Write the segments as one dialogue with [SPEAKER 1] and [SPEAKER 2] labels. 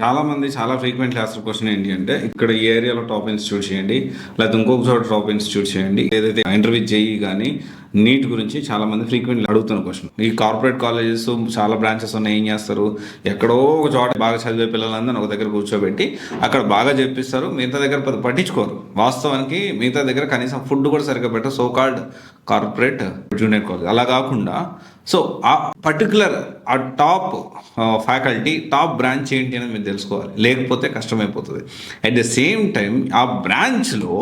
[SPEAKER 1] చాలా మంది చాలా ఫ్రీక్వెంట్లీ ఆన్సర్ క్వశ్చన్ ఏంటి అంటే, ఇక్కడ ఈ ఏరియాలో టాప్ ఇన్స్టిట్యూట్ చేయండి, లేకపోతే ఇంకొక చోట టాప్ ఇన్స్టిట్యూట్ చేయండి. ఏదైతే ఇంటర్వ్యూ జేఈ కానీ నీట్ గురించి చాలా మంది ఫ్రీక్వెంట్లీ అడుగుతున్న క్వశ్చన్. ఈ కార్పొరేట్ కాలేజెస్ చాలా బ్రాంచెస్ ఉన్నాయి, ఏం చేస్తారు, ఎక్కడో ఒక చోట బాగా చదివే పిల్లలందరినీ ఒక దగ్గర కూర్చోబెట్టి అక్కడ బాగా చెప్పిస్తారు, మిగతా దగ్గర పట్టించుకోరు. వాస్తవానికి మిగతా దగ్గర కనీసం ఫుడ్ కూడా సరిగ్గా పెట్టరు. So called corporate junior college అలా కాకుండా, సో ఆ పర్టికులర్ ఆ టాప్ ఫ్యాకల్టీ టాప్ బ్రాంచ్ ఏంటి అనేది మీరు తెలుసుకోవాలి, లేకపోతే కష్టమైపోతుంది. అట్ ద సేమ్ టైం ఆ బ్రాంచ్లో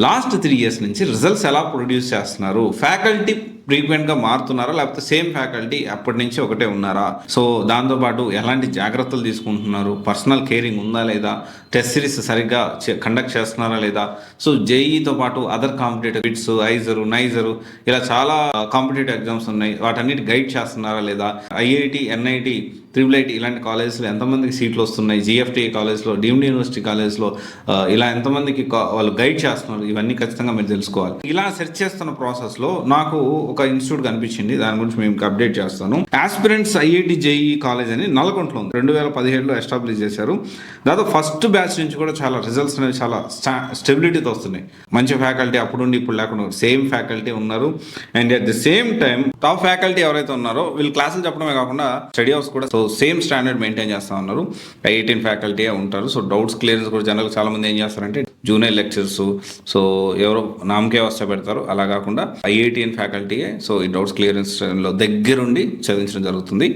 [SPEAKER 1] లాస్ట్ 3 years నుంచి రిజల్ట్స్ ఎలా ప్రొడ్యూస్ చేస్తున్నారు, ఫ్యాకల్టీ ఫ్రీక్వెంట్గా మారుతున్నారా, లేకపోతే సేమ్ ఫ్యాకల్టీ అప్పటి నుంచి ఒకటే ఉన్నారా, సో దాంతోపాటు ఎలాంటి జాగ్రత్తలు తీసుకుంటున్నారు, పర్సనల్ కేరింగ్ ఉందా లేదా, టెస్ట్ సిరీస్ సరిగ్గా కండక్ట్ చేస్తున్నారా లేదా, సో జేఈతో పాటు అదర్ కాంపిటేటివ్ బిట్స్, ఐజరు, నైజరు ఇలా చాలా కాంపిటేటివ్ ఎగ్జామ్స్ ఉన్నాయి, వాటన్నిటి గైడ్ చేస్తున్నారా లేదా, ఐఐటి, ఎన్ఐటి, ట్రిపుల్ ఇలాంటి కాలేజెస్లో ఎంతమందికి సీట్లు వస్తున్నాయి, జిఎఫ్టీ కాలేజ్లో, డీమ్డ్ యూనివర్సిటీ కాలేజ్లో ఇలా ఎంతమందికి వాళ్ళు గైడ్ చేస్తున్నారు, ఇవన్నీ ఖచ్చితంగా మీరు తెలుసుకోవాలి. ఇలా సెర్చ్ చేస్తున్న ప్రాసెస్లో నాకు ఒక ఇన్స్టిట్యూట్ కనిపించింది, దాని గురించి మేము అప్డేట్ చేస్తాను. ఆస్పిరెంట్స్ ఐఐటి జేఈ కాలేజ్ అని నల్గొండలో ఉంది, 2017లో ఎస్టాబ్లిష్ చేశారు. దాదాపు ఫస్ట్ బ్యాచ్ నుంచి కూడా చాలా రిజల్ట్స్ అనేవి చాలా స్టెబిలిటీతో వస్తున్నాయి. మంచి ఫ్యాకల్టీ అప్పుడుండి ఇప్పుడు లేకుండా సేమ్ ఫ్యాకల్టీ ఉన్నారు. And at the same time top faculty ఎవరైతే ఉన్నారో వీళ్ళు క్లాసులు చెప్పడమే కాకుండా స్టడీ అవర్స్ కూడా సో సేమ్ స్టాండర్డ్ మెయింటైన్ చేస్తూ ఉన్నారు. 18 ఫ్యాకల్టీ ఉంటారు. సో డౌట్స్ క్లియర్స్ కూడా జనరల్ చాలా మంది ఏం చేస్తారంటే జూనియర్ లెక్చర్స్, సో ఎవరో నామకే వస్తే పెడతారు, అలా కాకుండా ఐఐటిఎన్ ఫ్యాకల్టీయే సో ఈ డౌట్స్ క్లియరెన్స్ లో దగ్గరుండి చదివించడం జరుగుతుంది.